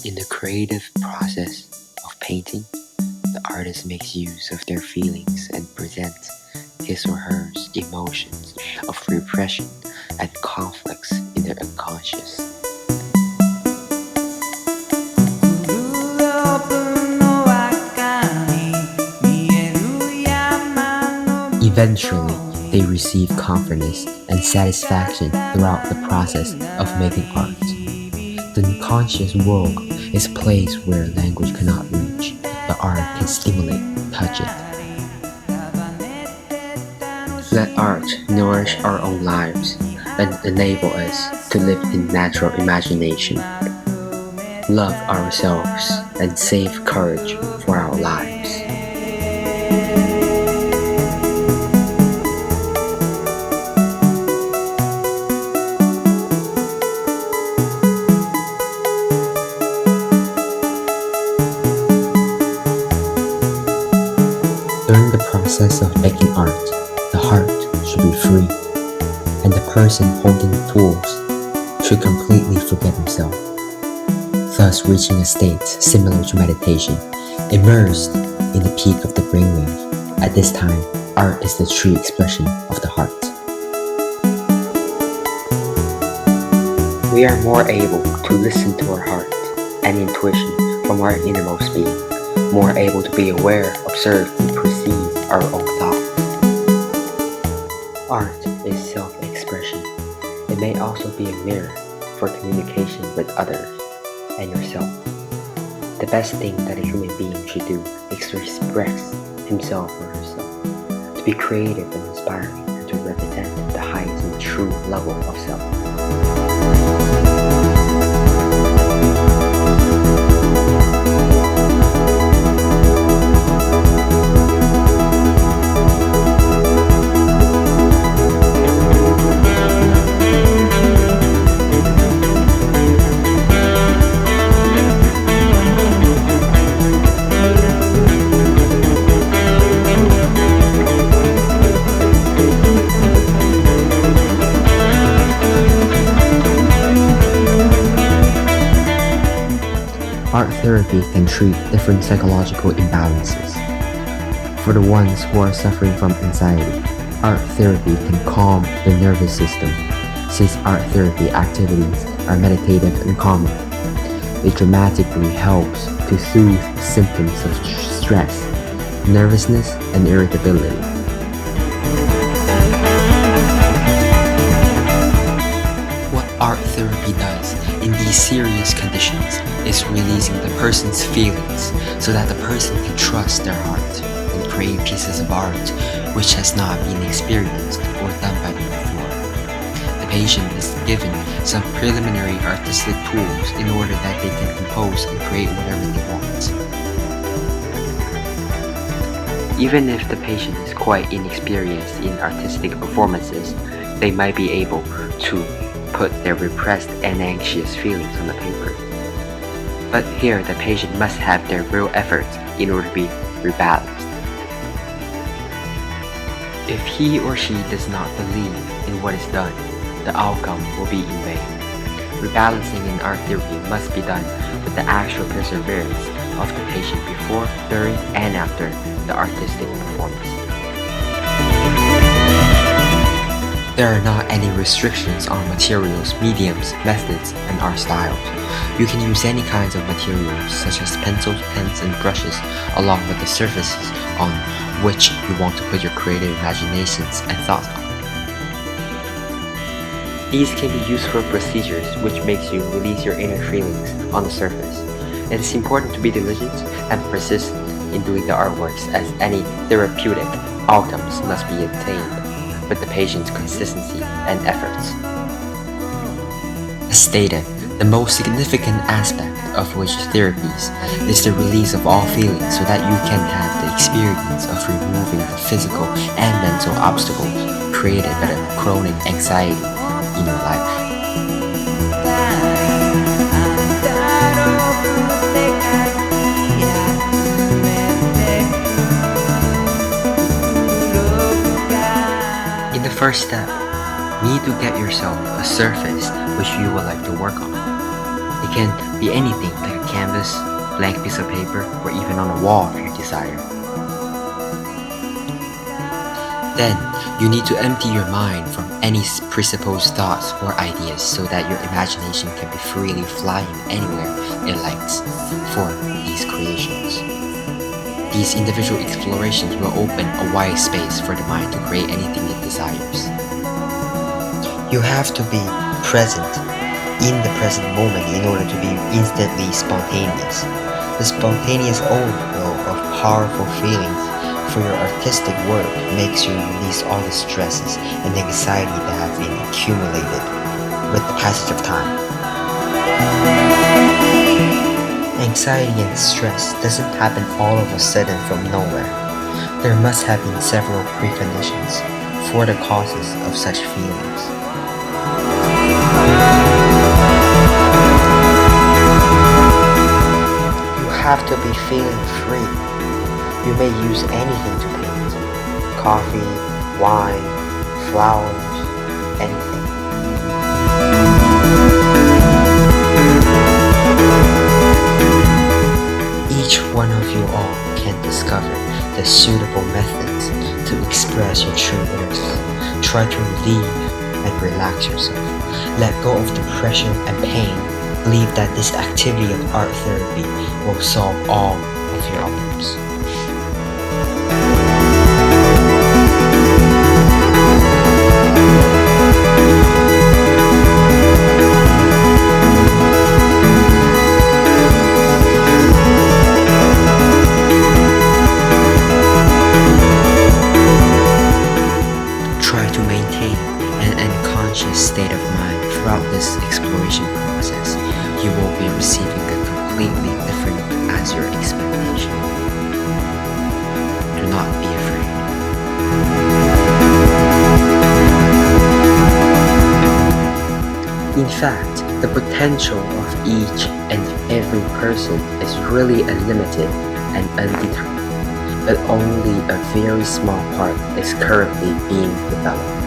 In the creative process of painting, the artist makes use of their feelings and presents his or her emotions of repression and conflicts in their unconscious. Eventually, they receive confidence and satisfaction throughout the process of making art. The unconscious world is a place where language cannot reach, but art can stimulate, touch it. Let art nourish our own lives and enable us to live in natural imagination. Love ourselves and save courage for our lives. During the process of making art, the heart should be free, and the person holding the tools should completely forget himself, thus reaching a state similar to meditation, immersed in the peak of the brainwave. At this time, art is the true expression of the heart. We are more able to listen to our heart and intuition from our innermost being, more able to be aware, observe, and perceive our own thoughts. Art is self-expression. It may also be a mirror for communication with others and yourself. The best thing that a human being should do is to express himself or herself, to be creative and inspiring, and to represent the highest and true level of self. Art therapy can treat different psychological imbalances. For the ones who are suffering from anxiety, art therapy can calm the nervous system. Since art therapy activities are meditative and calming, it dramatically helps to soothe symptoms of stress, nervousness, and irritability. What art therapy does in these serious conditions is releasing the person's feelings so that the person can trust their heart and create pieces of art which has not been experienced or done by them before. The patient is given some preliminary artistic tools in order that they can compose and create whatever they want. Even if the patient is quite inexperienced in artistic performances, they might be able to put their repressed and anxious feelings on the paper. But here the patient must have their real efforts in order to be rebalanced. If he or she does not believe in what is done, the outcome will be in vain. Rebalancing in art therapy must be done with the actual perseverance of the patient before, during, and after the artistic performance. There are not any restrictions on materials, mediums, methods, and art styles. You can use any kinds of materials such as pencils, pens, and brushes, along with the surfaces on which you want to put your creative imaginations and thoughts on. These can be used for procedures which makes you release your inner feelings on the surface. It is important to be diligent and persistent in doing the artworks, as any therapeutic outcomes must be attained with the patient's consistency and efforts. As stated, the most significant aspect of which therapies is the release of all feelings so that you can have the experience of removing the physical and mental obstacles created by the chronic anxiety in your life. In the first step, you need to get yourself a surface which you would like to work on. It can be anything like a canvas, blank piece of paper, or even on a wall if you desire. Then, you need to empty your mind from any presupposed thoughts or ideas so that your imagination can be freely flying anywhere it likes for these creations. These individual explorations will open a wide space for the mind to create anything it desires. You have to be present in the present moment in order to be instantly spontaneous. The spontaneous overflow of powerful feelings for your artistic work makes you release all the stresses and anxiety that have been accumulated with the passage of time. Anxiety and stress doesn't happen all of a sudden from nowhere. There must have been several preconditions for the causes of such feelings. You have to be feeling free. You may use anything to paint. Coffee, wine, flowers, anything. Each one of you all can discover the suitable methods to express your true inner. Try to relieve and relax yourself. Let go of depression and pain. Believe that this activity of art therapy will solve all of your problems. Try to maintain an unconscious state of mind throughout this exploration process. You will be receiving a completely different as your expectation. Do not be afraid. In fact, the potential of each and every person is really unlimited and undetermined, but only a very small part is currently being developed.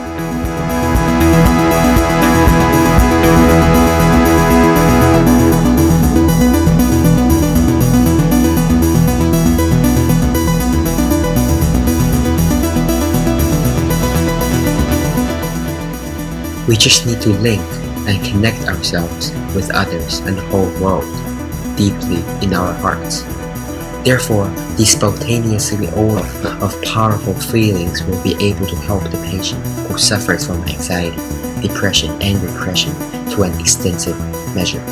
We just need to link and connect ourselves with others and the whole world deeply in our hearts. Therefore, the spontaneously aura of powerful feelings will be able to help the patient who suffers from anxiety, depression, and repression to an extensive measure.